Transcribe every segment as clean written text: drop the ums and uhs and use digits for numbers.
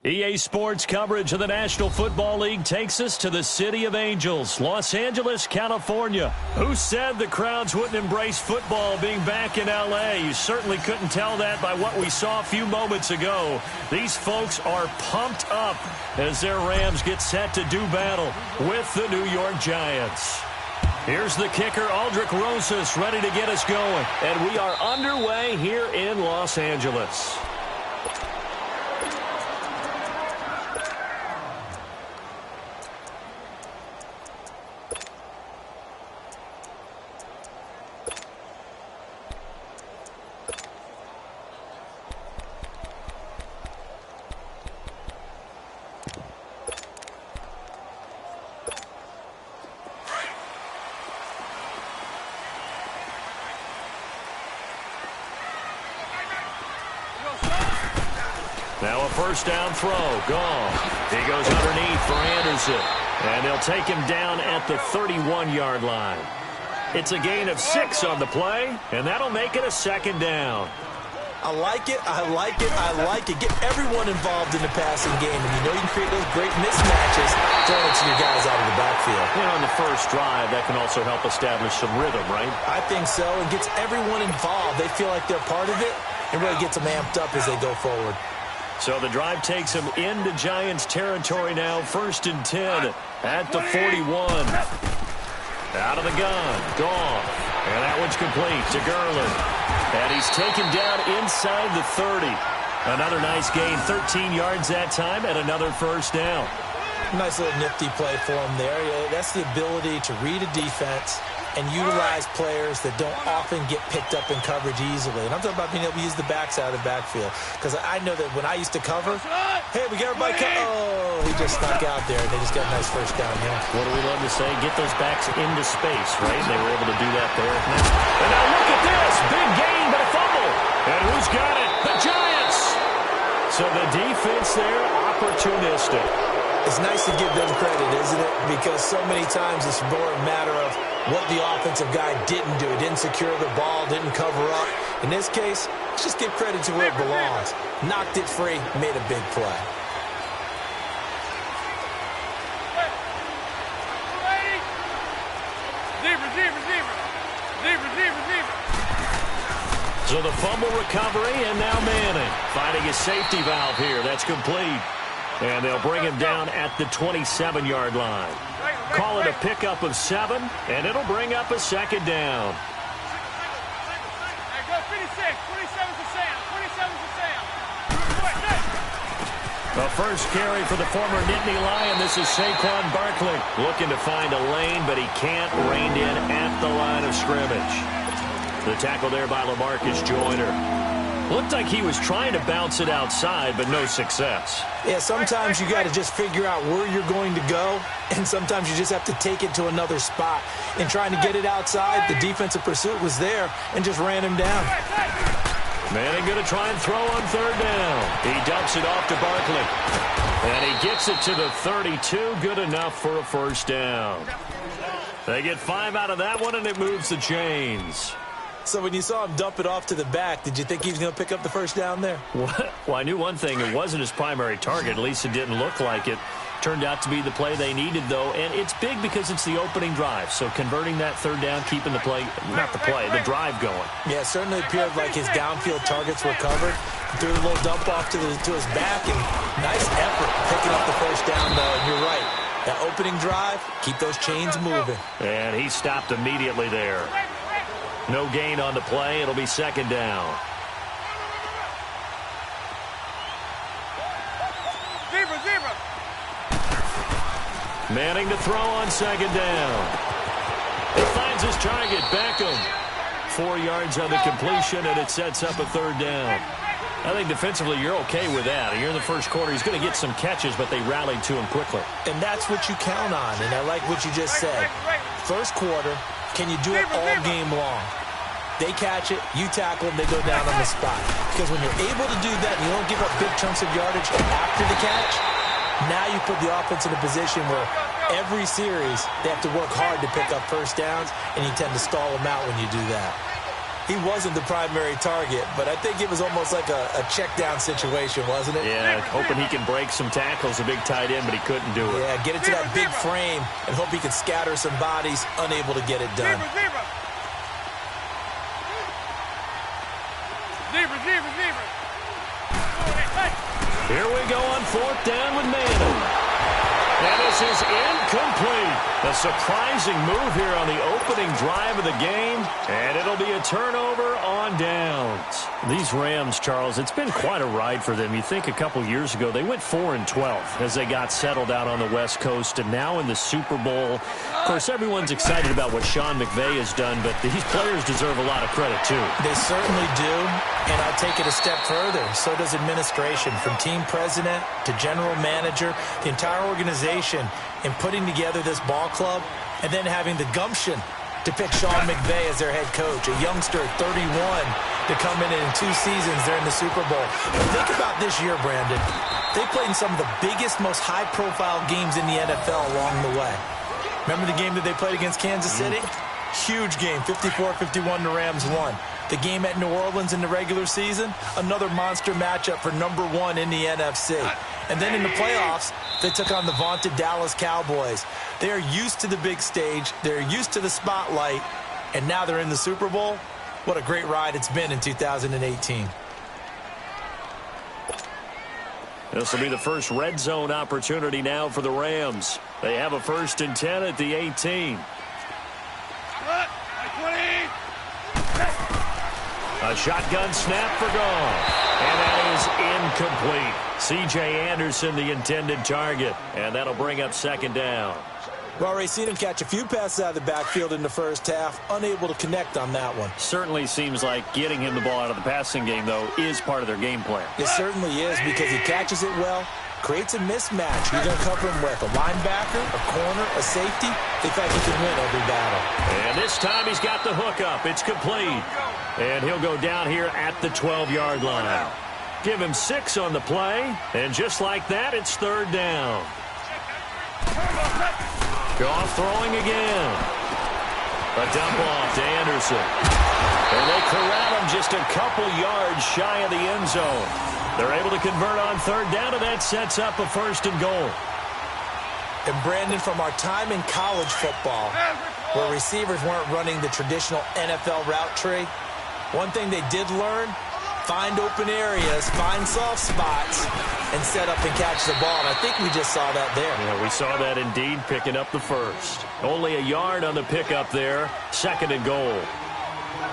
EA Sports coverage of the National Football League takes us to the City of Angels, Los Angeles, California. Who said the crowds wouldn't embrace football being back in L.A.? You certainly couldn't tell that by what we saw a few moments ago. These folks are pumped up as their Rams get set to do battle with the New York Giants. Here's the kicker, Aldrich Rosas, ready to get us going. And we are underway here in Los Angeles. Now a first down throw, gone. He goes underneath for Anderson, and they'll take him down at the 31-yard line. It's a gain of 6 on the play, and that'll make it a second down. I like it, I like it, I like it. Get everyone involved in the passing game, and you know you can create those great mismatches throwing it to your guys out of the backfield. You know, on the first drive, that can also help establish some rhythm, right? I think so, and gets everyone involved. They feel like they're part of it, and really gets them amped up as they go forward. So the drive takes him into Giants territory now. 1st and 10 at the 41. Out of the gun. Gone. And that one's complete to Garland. And he's taken down inside the 30. Another nice gain. 13 yards that time and another first down. Nice little nifty play for him there. That's the ability to read a defense and utilize players that don't often get picked up in coverage easily. And I'm talking about being able to use the backs out of the backfield. Because I know that when I used to cover, hey, we got everybody oh, he just snuck out there, and they just got a nice first down here. What do we love to say? Get those backs into space, right? They were able to do that there. And now look at this. Big gain, but a fumble. And who's got it? The Giants. So the defense there, opportunistic. It's nice to give them credit, isn't it? Because so many times it's more a matter of what the offensive guy didn't do. He didn't secure the ball, didn't cover up. In this case, let's just give credit to where it belongs. Knocked it free, made a big play. So the fumble recovery, and now Manning finding his safety valve here. That's complete. And they'll bring him down at the 27-yard line. Call it a pickup of 7, and it'll bring up a second down. The first carry for the former Nittany Lion. This is Saquon Barkley looking to find a lane, but he can't rein in at the line of scrimmage. The tackle there by LaMarcus Joyner. Looked like he was trying to bounce it outside, but no success. Yeah, sometimes you got to just figure out where you're going to go, and sometimes you just have to take it to another spot. In trying to get it outside, the defensive pursuit was there and just ran him down. Manning going to try and throw on 3rd down. He dumps it off to Barkley. And he gets it to the 32. Good enough for a first down. They get 5 out of that one, and it moves the chains. So when you saw him dump it off to the back, did you think he was going to pick up the first down there? Well, I knew one thing. It wasn't his primary target. At least it didn't look like it. Turned out to be the play they needed, though. And it's big because it's the opening drive. So converting that 3rd down, keeping the play, not the play, the drive going. Yeah, it certainly appeared like his downfield targets were covered. Threw a little dump off to his back, and nice effort picking up the first down, though. And you're right. That opening drive, keep those chains moving. And he stopped immediately there. No gain on the play. It'll be second down. Zebra. Manning to throw on second down. He finds his target, Beckham. 4 yards on the completion, and it sets up a 3rd down. I think defensively you're okay with that. Here in the first quarter, he's going to get some catches, but they rallied to him quickly. And that's what you count on, and I like what you just said. First quarter, can you do it all game long? They catch it, you tackle them, they go down on the spot. Because when you're able to do that and you don't give up big chunks of yardage after the catch, now you put the offense in a position where every series they have to work hard to pick up first downs, and you tend to stall them out when you do that. He wasn't the primary target, but I think it was almost like a check-down situation, wasn't it? Yeah, hoping he can break some tackles, a big tight end, but he couldn't do it. Yeah, get it to that big frame and hope he can scatter some bodies, unable to get it done. Here we go on 4th down with Manning. And this is incomplete. A surprising move here on the opening drive of the game, and it'll be a turnover on downs. These Rams, Charles, it's been quite a ride for them. You think a couple years ago they went 4-12 as they got settled out on the West Coast, and now in the Super Bowl. Of course, everyone's excited about what Sean McVay has done, but these players deserve a lot of credit, too. They certainly do, and I'll take it a step further. So does administration, from team president to general manager, the entire organization, in putting together this ball club and then having the gumption to pick Sean McVay as their head coach, a youngster at 31 to come in 2 seasons. They're in the Super Bowl. But think about this year, Brandon. They played in some of the biggest, most high-profile games in the NFL along the way. Remember the game that they played against Kansas City? Huge game, 54-51, the Rams won. The game at New Orleans in the regular season, another monster matchup for number 1 in the NFC. And then in the playoffs, they took on the vaunted Dallas Cowboys. They are used to the big stage. They're used to the spotlight. And now they're in the Super Bowl. What a great ride it's been in 2018. This will be the first red zone opportunity now for the Rams. They have a 1st and 10 at the 18. A shotgun snap for Goff. And that is incomplete. C.J. Anderson, the intended target. And that'll bring up 2nd down. We've already seen him catch a few passes out of the backfield in the first half. Unable to connect on that one. Certainly seems like getting him the ball out of the passing game, though, is part of their game plan. It certainly is, because he catches it well, creates a mismatch. Who's going to cover him with? A linebacker, a corner, a safety? They feel like he can win every battle. And this time he's got the hook up. It's complete. And he'll go down here at the 12-yard line. Give him 6 on the play. And just like that, it's 3rd down. Goff throwing again. A dump off to Anderson. And they corral him just a couple yards shy of the end zone. They're able to convert on 3rd down, and that sets up a 1st and goal. And Brandon, from our time in college football, where receivers weren't running the traditional NFL route tree, one thing they did learn, find open areas, find soft spots, and set up and catch the ball. And I think we just saw that there. Yeah, we saw that indeed, picking up the 1st. Only a yard on the pickup there, 2nd and goal.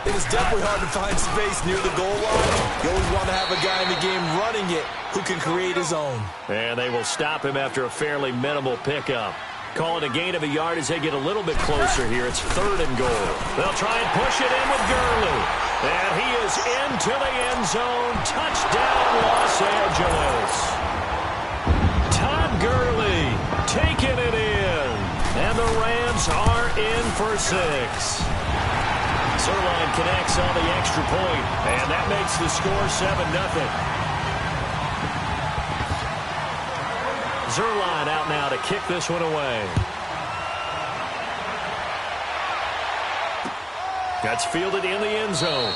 It is definitely hard to find space near the goal line. You always want to have a guy in the game running it who can create his own. And they will stop him after a fairly minimal pickup. Call it a gain of a yard as they get a little bit closer here. It's 3rd and goal. They'll try and push it in with Gurley. And he is into the end zone. Touchdown, Los Angeles. Todd Gurley taking it in. And the Rams are in for 6. Zerline connects on the extra point, and that makes the score 7-0. Zerline out now to kick this one away. That's fielded in the end zone.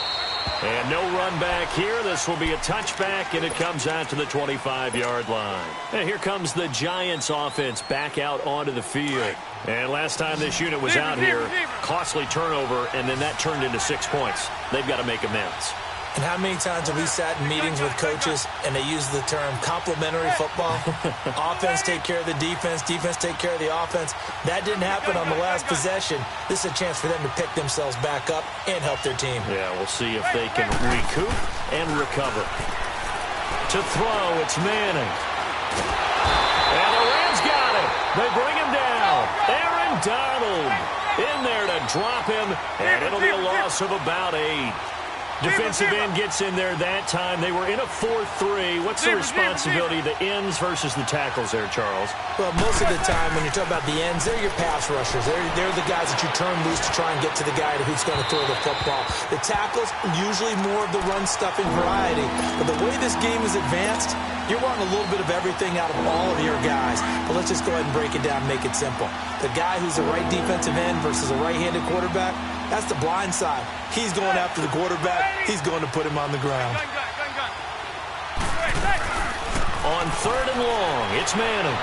And no run back here. This will be a touchback, and it comes out to the 25-yard line. And here comes the Giants offense back out onto the field. And last time this unit was out here, costly turnover, and then that turned into 6 points. They've got to make amends. And how many times have we sat in meetings with coaches and they use the term complementary football? Offense take care of the defense, defense take care of the offense. That didn't happen on the last possession. This is a chance for them to pick themselves back up and help their team. Yeah, we'll see if they can recoup and recover. To throw, it's Manning. And the Rams got it. They bring him down. Aaron Donald in there to drop him, and it'll be a loss of about 8. Defensive end gets in there that time. They were in a 4-3. What's the responsibility of the ends versus the tackles there, Charles? Well, most of the time when you're talking about the ends, they're your pass rushers. They're the guys that you turn loose to try and get to the guy who's going to throw the football. The tackles, usually more of the run-stuffing variety. But the way this game is advanced, you're wanting a little bit of everything out of all of your guys. But let's just go ahead and break it down and make it simple. The guy who's the right defensive end versus a right-handed quarterback, That's the blind side. He's going after the quarterback. He's going to put him on the ground. On 3rd and long, it's Manning.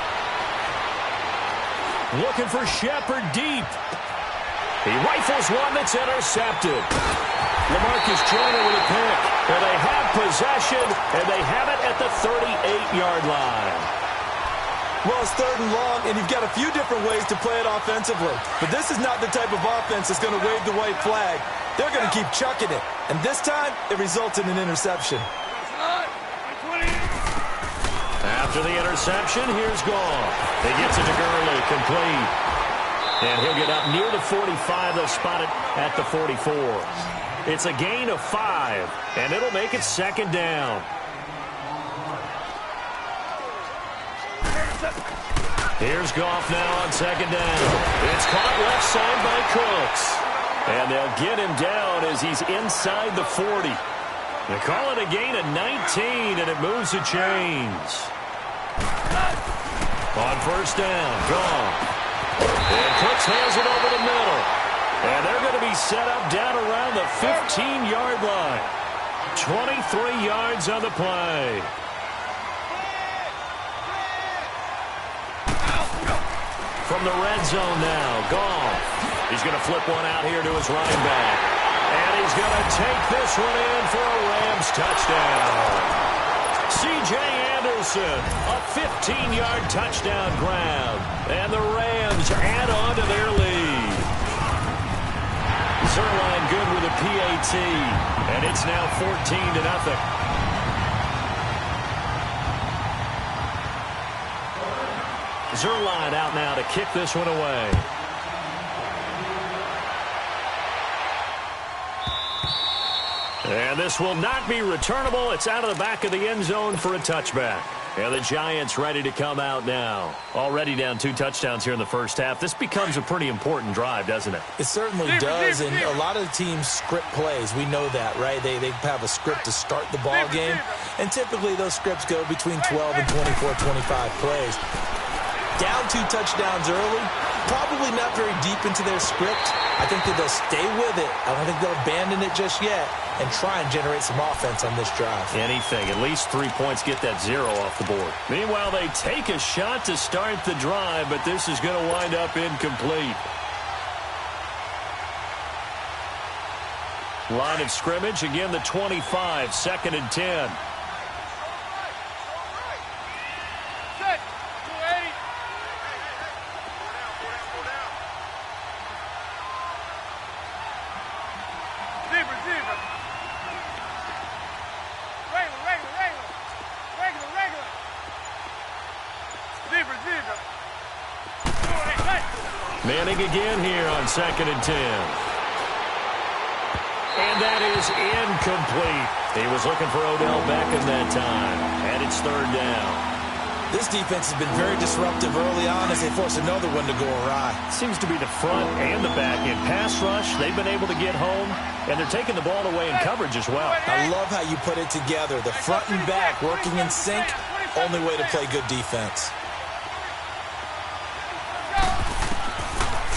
Looking for Shepard deep. He rifles one that's intercepted. LaMarcus Joyner with a pick. And they have possession, and they have it at the 38-yard line. Well, it's 3rd and long, and you've got a few different ways to play it offensively. But this is not the type of offense that's going to wave the white flag. They're going to keep chucking it. And this time, it results in an interception. After the interception, here's Goff. He gets it to Gurley, complete. And he'll get up near the 45. They'll spot it at the 44. It's a gain of 5, and it'll make it 2nd down. Here's Goff now on 2nd down. It's caught left side by Cooks. And they'll get him down as he's inside the 40. They call it a gain of 19, and it moves the chains. On 1st down, Goff. And Cooks hands it over the middle. And they're going to be set up down around the 15-yard line. 23 yards on the play. From the red zone now, Goff. He's going to flip one out here to his running back. And he's going to take this one in for a Rams touchdown. C.J. Anderson, a 15-yard touchdown grab. And the Rams add on to their lead. Zerline good with a PAT. And it's now 14-0. Zerline out now to kick this one away. And this will not be returnable. It's out of the back of the end zone for a touchback. And the Giants ready to come out now. Already down 2 touchdowns here in the first half. This becomes a pretty important drive, doesn't it? It certainly does, and a lot of the teams script plays. We know that, right? They have a script to start the ball game, and typically those scripts go between 12 and 24, 25 plays. Down 2 touchdowns early, probably not very deep into their script. I think that they'll stay with it. I don't think they'll abandon it just yet and try and generate some offense on this drive. Anything. At least 3 points, get that 0 off the board. Meanwhile, they take a shot to start the drive, but this is going to wind up incomplete. Line of scrimmage, again the 25, 2nd and 10. Manning again here on 2nd and 10. And that is incomplete. He was looking for Odell Beckham that time. And it's 3rd down. This defense has been very disruptive early on as they force another one to go awry. Seems to be the front and the back end. Pass rush, they've been able to get home, and they're taking the ball away in coverage as well. I love how you put it together. The front and back working in sync, only way to play good defense.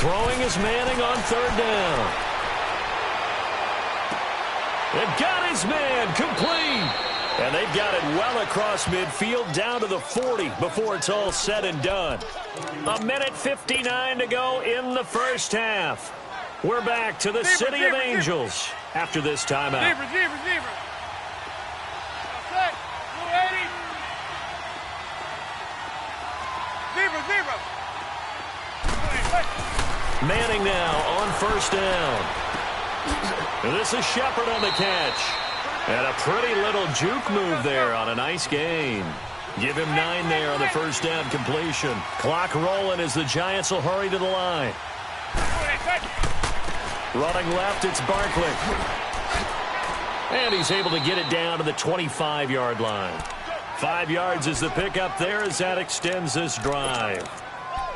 Throwing is Manning on 3rd down. They've got his man complete. And they've got it well across midfield down to the 40 before it's all said and done. 1:59 to go in the first half. We're back to the City of Angels after this timeout. Manning now on 1st down. And this is Shepard on the catch. And a pretty little juke move there on a nice gain. Give him 9 there on the 1st down completion. Clock rolling as the Giants will hurry to the line. Running left, it's Barkley. And he's able to get it down to the 25-yard line. 5 yards is the pickup there as that extends this drive.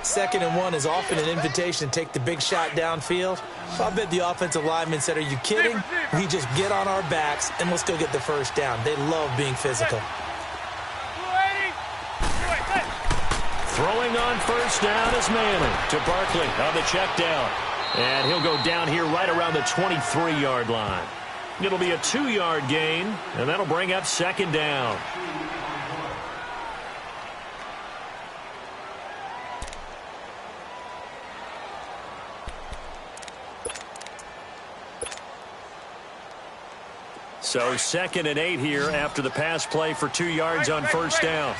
2nd and 1 is often an invitation to take the big shot downfield. So I bet the offensive lineman said, are you kidding? We just get on our backs and let's go get the 1st down. They love being physical. Throwing on 1st down is Manning to Barkley on the check down. And he'll go down here right around the 23-yard line. It'll be a 2-yard gain, and that'll bring up second down. So 2nd and 8 here after the pass play for 2 yards on first down.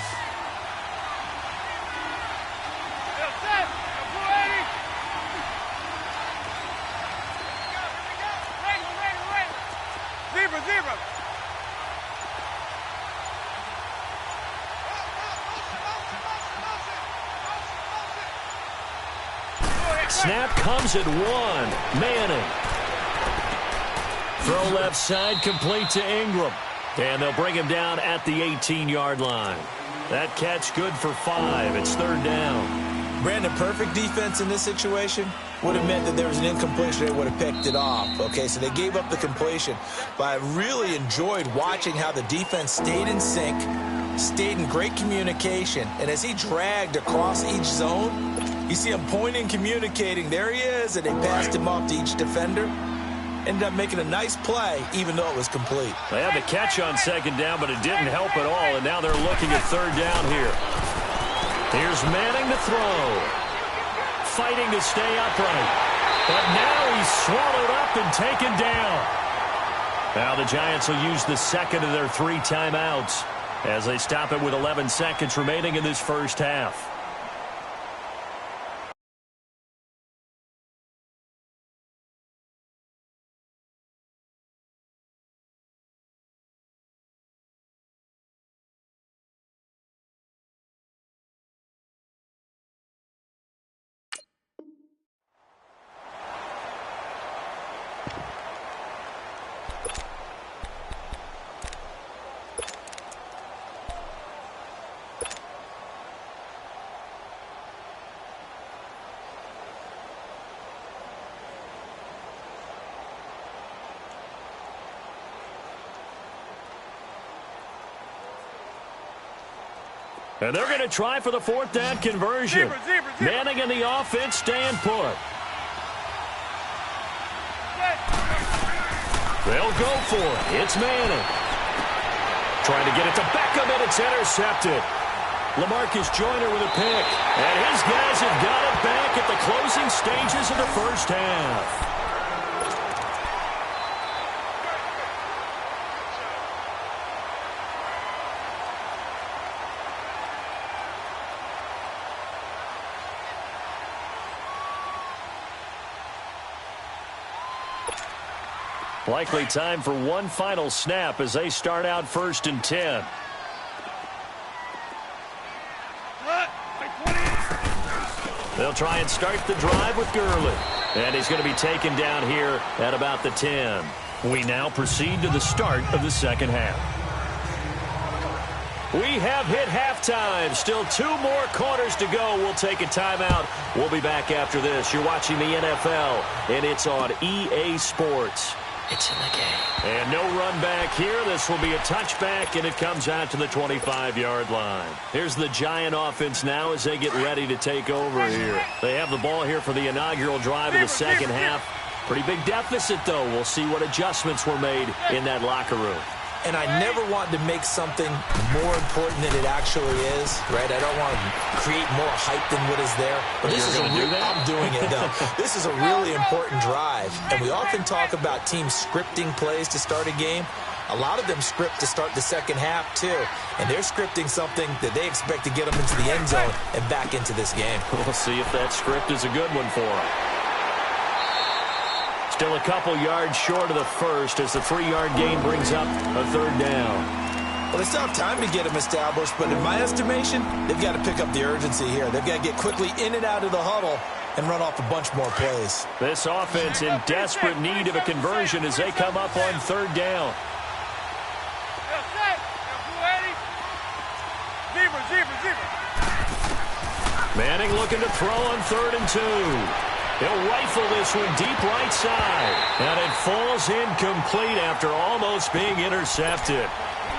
Snap comes at 1. Manning. Throw left side, complete to Ingram. And they'll bring him down at the 18-yard line. That catch good for 5. It's 3rd down. Brandon, perfect defense in this situation would have meant that there was an incompletion. They would have picked it off. Okay, so they gave up the completion. But I really enjoyed watching how the defense stayed in sync, stayed in great communication. And as he dragged across each zone, you see him pointing, communicating. There he is, and they passed him off to each defender. Ended up making a nice play, even though it was complete. They had the catch on 2nd down, but it didn't help at all, and now they're looking at 3rd down here. Here's Manning to throw. Fighting to stay upright. But now he's swallowed up and taken down. Now the Giants will use the 2nd of their 3 timeouts as they stop it with 11 seconds remaining in this first half. And they're going to try for the 4th down conversion. Manning and the offense staying put. They'll go for it. It's Manning. Trying to get it to Beckham, and it's intercepted. LaMarcus Joyner with a pick. And his guys have got it back at the closing stages of the first half. Likely time for one final snap as they start out 1st and 10. They'll try and start the drive with Gurley. And he's going to be taken down here at about the 10. We now proceed to the start of the second half. We have hit halftime. Still 2 more quarters to go. We'll take a timeout. We'll be back after this. You're watching the NFL, and it's on EA Sports. It's in the game. And no run back here. This will be a touchback, and it comes out to the 25-yard line. Here's the Giant offense now as they get ready to take over here. They have the ball here for the inaugural drive of the second half. Pretty big deficit, though. We'll see what adjustments were made in that locker room. And I never want to make something more important than it actually is, right? I don't want to create more hype than what is there. But this is I'm doing it, though. This is a really important drive. And we often talk about teams scripting plays to start a game. A lot of them script to start the second half, too. And they're scripting something that they expect to get them into the end zone and back into this game. We'll see if that script is a good one for them. Still a couple yards short of the first as the 3-yard gain brings up a 3rd down. Well, they still have time to get them established, but in my estimation, they've got to pick up the urgency here. They've got to get quickly in and out of the huddle and run off a bunch more plays. This offense in desperate need of a conversion as they come up on 3rd down. Manning looking to throw on 3rd and 2. He'll rifle this one deep right side. And it falls incomplete after almost being intercepted.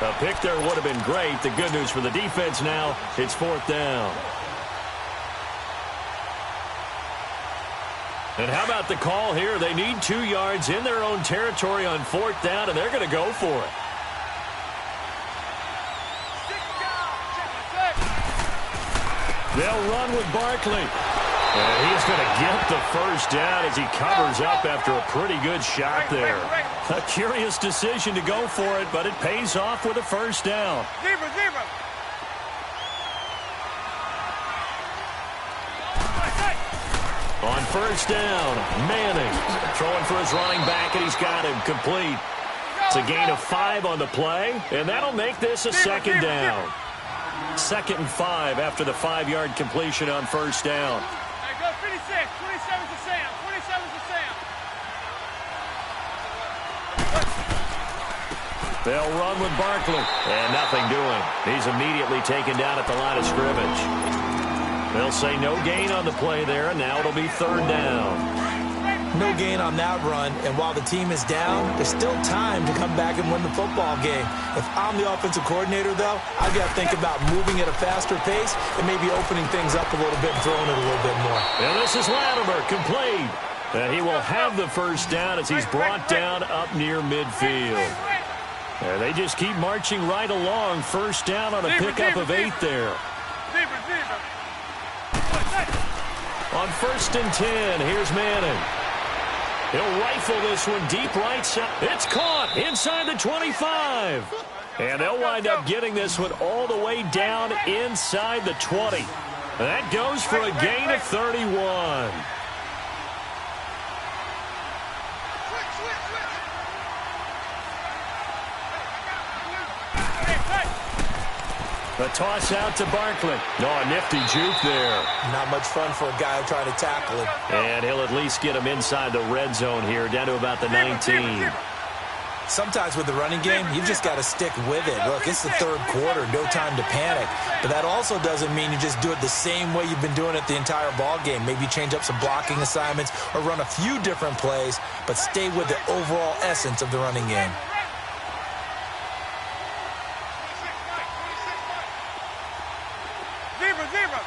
A pick there would have been great. The good news for the defense now, it's 4th down. And how about the call here? They need 2 yards in their own territory on 4th down, and they're going to go for it. They'll run with Barkley. And he's going to get the first down as he covers up after a pretty good shot there. A curious decision to go for it, but it pays off with a first down. Zebra. On first down, Manning throwing for his running back, and he's got him complete. It's a gain of 5 on the play, and that'll make this a second down. 2nd and 5 after the 5-yard completion on first down. Go 56. 27's to Sam. 27's to Sam. They'll run with Barkley, and nothing doing. He's immediately taken down at the line of scrimmage. They'll say no gain on the play there, and now it'll be 3rd down. No gain on that run, and while the team is down, there's still time to come back and win the football game. If I'm the offensive coordinator, though, I've got to think about moving at a faster pace and maybe opening things up a little bit and throwing it a little bit more. And this is Latimer, complete. And he will have the first down as he's brought down up near midfield. And they just keep marching right along. First down on a pickup of 8 there. Zebra. On 1st and 10, here's Manning. He'll rifle this one deep right side. It's caught inside the 25. And they'll wind up getting this one all the way down inside the 20. That goes for a gain of 31. The toss out to Barkley. No, a nifty juke there. Not much fun for a guy trying to tackle him. And he'll at least get him inside the red zone here, down to about the 19. Sometimes with the running game, you've just got to stick with it. Look, it's the 3rd quarter, no time to panic. But that also doesn't mean you just do it the same way you've been doing it the entire ball game. Maybe change up some blocking assignments or run a few different plays, but stay with the overall essence of the running game. Zebra.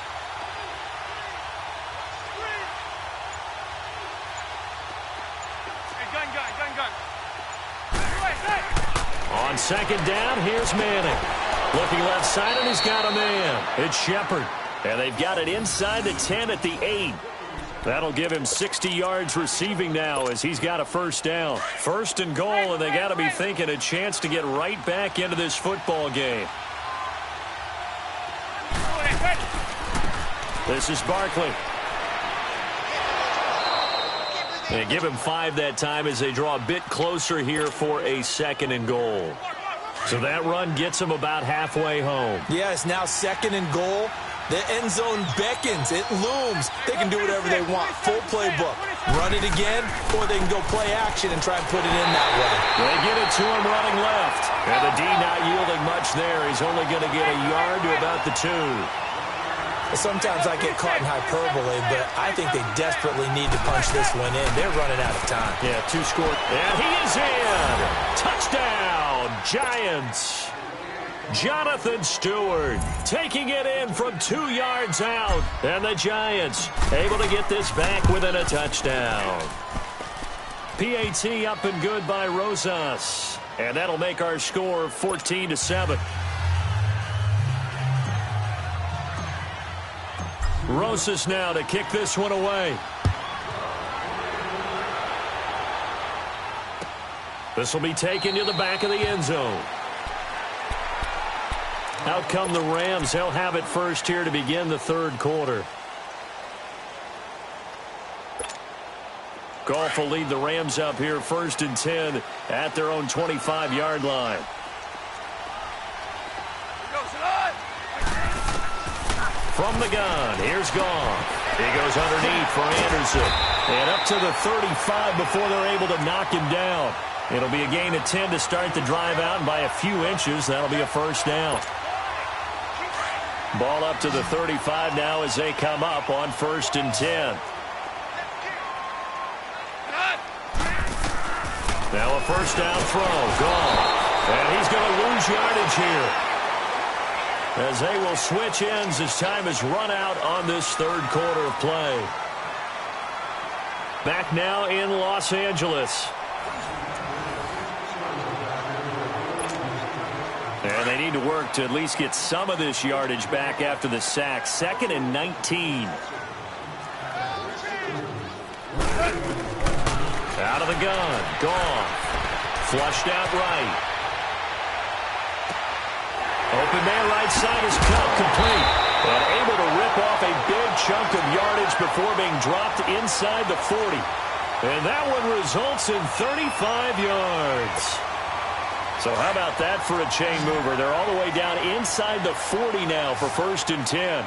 Hey, gun. On 2nd down, here's Manning. Looking left side, and he's got a man. It's Shepard. And they've got it inside the 10 at the 8. That'll give him 60 yards receiving now as he's got a first down. 1st and goal, and they got to be thinking a chance to get right back into this football game. This is Barkley. And give him 5 that time as they draw a bit closer here for a 2nd and goal. So that run gets him about halfway home. Yeah, it's now 2nd and goal. The end zone beckons. It looms. They can do whatever they want. Full playbook. Run it again, or they can go play action and try and put it in that way. They get it to him running left. And the D not yielding much there. He's only going to get a yard to about the 2. Sometimes I get caught in hyperbole, but I think they desperately need to punch this one in. They're running out of time. Yeah, 2 scored. And he is in. Touchdown, Giants. Jonathan Stewart taking it in from 2 yards out. And the Giants able to get this back within a touchdown. PAT up and good by Rosas. And that'll make our score 14-7. Rosas now to kick this one away. This will be taken to the back of the end zone. Out come the Rams. They'll have it first here to begin the 3rd quarter. Goff will lead the Rams up here 1st and 10 at their own 25-yard line. From the gun, here's Goff. He goes underneath for Anderson. And up to the 35 before they're able to knock him down. It'll be a gain of 10 to start the drive out, and by a few inches, that'll be a first down. Ball up to the 35 now as they come up on 1st and 10. Now a first down throw. Goff. And he's going to lose yardage here, as they will switch ends as time has run out on this 3rd quarter of play. Back now in Los Angeles. And they need to work to at least get some of this yardage back after the sack. 2nd and 19. Out of the gun. Gone. Flushed out right. Open man right side is cut complete. And able to rip off a big chunk of yardage before being dropped inside the 40. And that one results in 35 yards. So how about that for a chain mover? They're all the way down inside the 40 now for 1st and 10.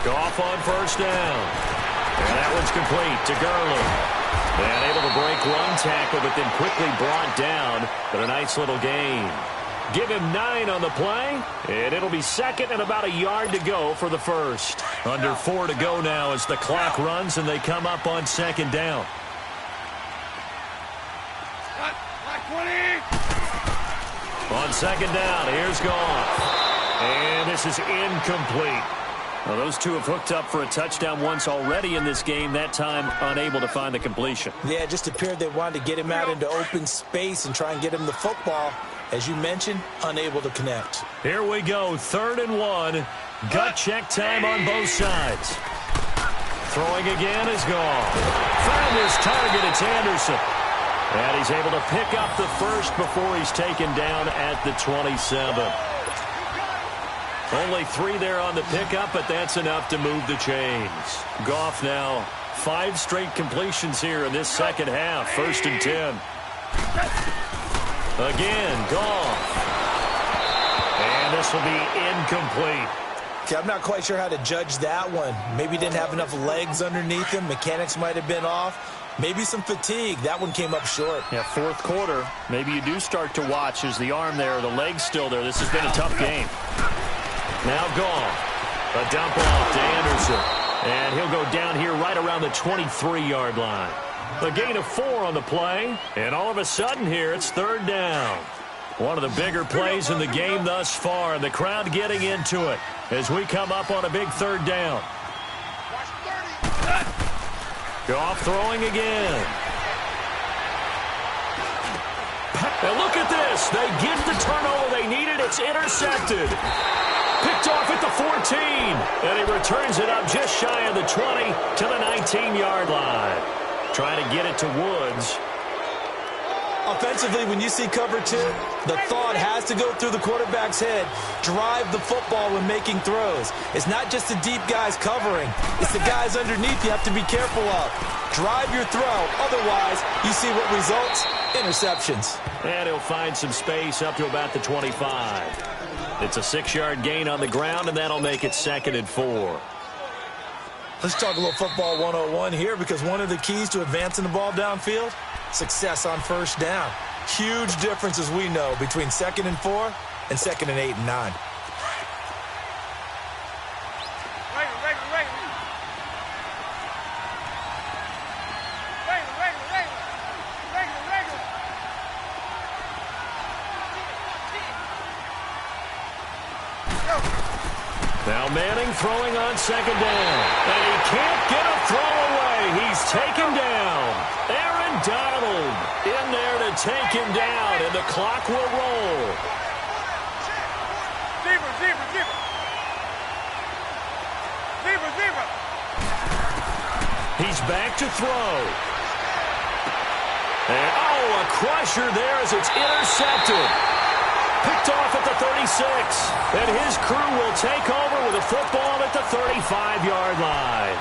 Goff on 1st down. And that one's complete to Gurley. And able to break one tackle, but then quickly brought down. But a nice little gain. Give him 9 on the play, and it'll be 2nd and about a yard to go for the 1st. Under 4 to go now as the clock runs, and they come up on 2nd down. On 2nd down, here's Goff. And this is incomplete. Well, those two have hooked up for a touchdown once already in this game, that time unable to find the completion. Yeah, it just appeared they wanted to get him out into open space and try and get him the football. As you mentioned, unable to connect. Here we go, 3rd and 1. Gut check time on both sides. Throwing again is Goff. Found his target, it's Anderson. And he's able to pick up the 1st before he's taken down at the 27. Only 3 there on the pickup, but that's enough to move the chains. Goff now 5 straight completions here in this second half. 1st and 10. Again, Goff. And this will be incomplete. Okay, I'm not quite sure how to judge that one. Maybe didn't have enough legs underneath him. Mechanics might have been off. Maybe some fatigue. That one came up short. Yeah, 4th quarter. Maybe you do start to watch as the arm there, the leg's still there. This has been a tough game. Now Goff. A dump off to Anderson. And he'll go down here right around the 23-yard line. A gain of 4 on the play. And all of a sudden here, it's 3rd down. One of the bigger plays in the game thus far. And the crowd getting into it as we come up on a big 3rd down. Goff throwing again. And look at this. They get the turnover they needed. It's intercepted. Picked off at the 14. And he returns it up just shy of the 20 to the 19-yard line. Trying to get it to Woods. Offensively, when you see cover 2, the thought has to go through the quarterback's head. Drive the football when making throws. It's not just the deep guys covering. It's the guys underneath you have to be careful of. Drive your throw. Otherwise, you see what results? Interceptions. And he'll find some space up to about the 25. It's a 6-yard gain on the ground, and that'll make it 2nd and 4. Let's talk a little football 101 here, because one of the keys to advancing the ball downfield, success on 1st down. Huge difference, as we know, between 2nd and 4 and 2nd and 8 and 9. Now Manning throwing on 2nd down. And he can't get a throw away. He's taken down. Aaron Donald in there to take him down, and the clock will roll. Zebra. He's back to throw. And, a crusher there as it's intercepted. Picked off at the 36. And his crew will take over with a football at the 35-yard line.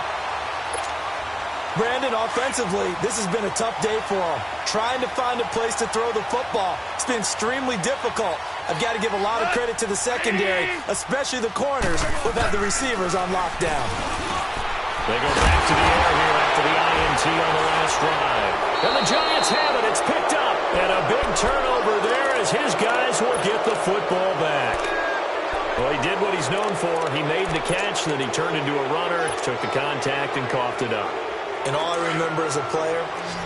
Brandon, offensively, this has been a tough day for him. Trying to find a place to throw the football. It's been extremely difficult. I've got to give a lot of credit to the secondary, especially the corners, who've had the receivers on lockdown. They go back to the air here after the INT on the last drive. And the Giants have it. It's picked up. And a big turnover there as his guys will get the football back. Well, he did what he's known for. He made the catch, then he turned into a runner, took the contact, and coughed it up. And all I remember as a player,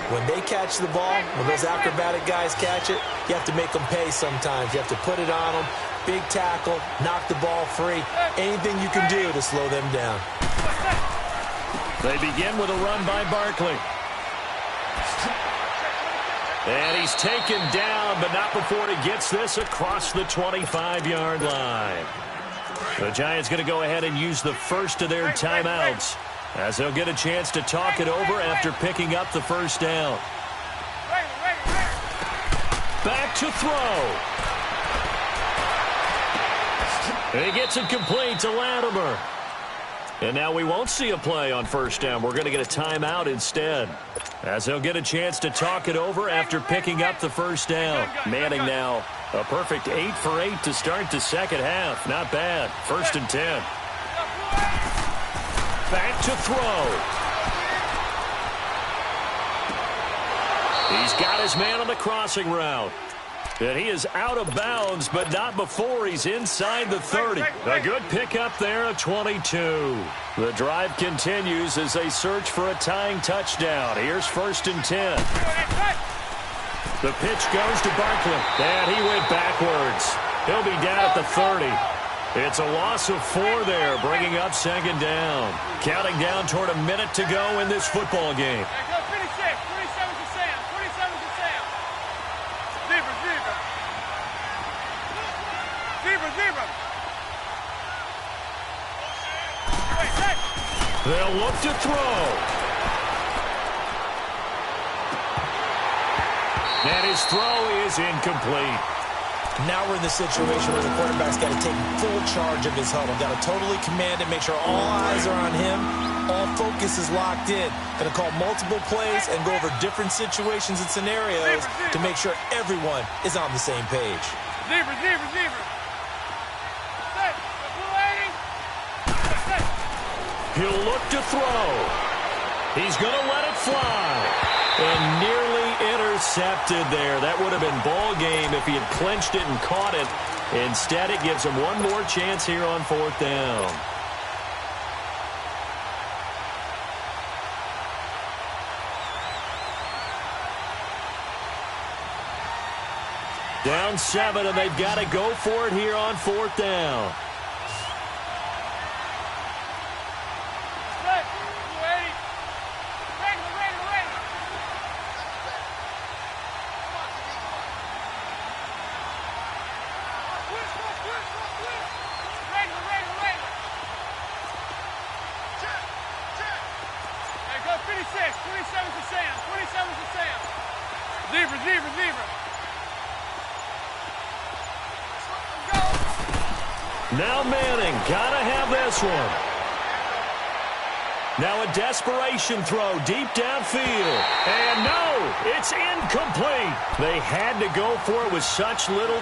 when they catch the ball, when those acrobatic guys catch it, you have to make them pay sometimes. You have to put it on them, big tackle, knock the ball free, anything you can do to slow them down. They begin with a run by Barkley. And he's taken down, but not before he gets this across the 25-yard line. The Giants going to go ahead and use the first of their timeouts, as they'll get a chance to talk it over after picking up the first down. Back to throw. And he gets it complete to Latimer. And now we won't see a play on first down. We're going to get a timeout instead, as they'll get a chance to talk it over after picking up the first down. Manning now a perfect 8 for 8 to start the second half. Not bad. 1st and 10. Back to throw. He's got his man on the crossing route. And he is out of bounds, but not before he's inside the 30. A good pickup there at 22. The drive continues as they search for a tying touchdown. Here's 1st and 10. The pitch goes to Barkley, and he went backwards. He'll be down at the 30. It's a loss of 4 there, bringing up 2nd down. Counting down toward a minute to go in this football game. They'll look to throw. And his throw is incomplete. Now we're in the situation where the quarterback's got to take full charge of his huddle. Got to totally command it, make sure all eyes are on him. All focus is locked in. Going to call multiple plays and go over different situations and scenarios to make sure everyone is on the same page. Zebra. He'll look to throw. He's going to let it fly. And nearly intercepted there. That would have been ball game if he had clinched it and caught it. Instead, it gives him one more chance here on 4th down. Down 7, and they've got to go for it here on 4th down. Now Manning, gotta have this one. Now a desperation throw deep downfield. And no, it's incomplete. They had to go for it with such little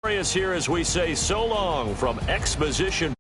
Here as we say so long from Exposition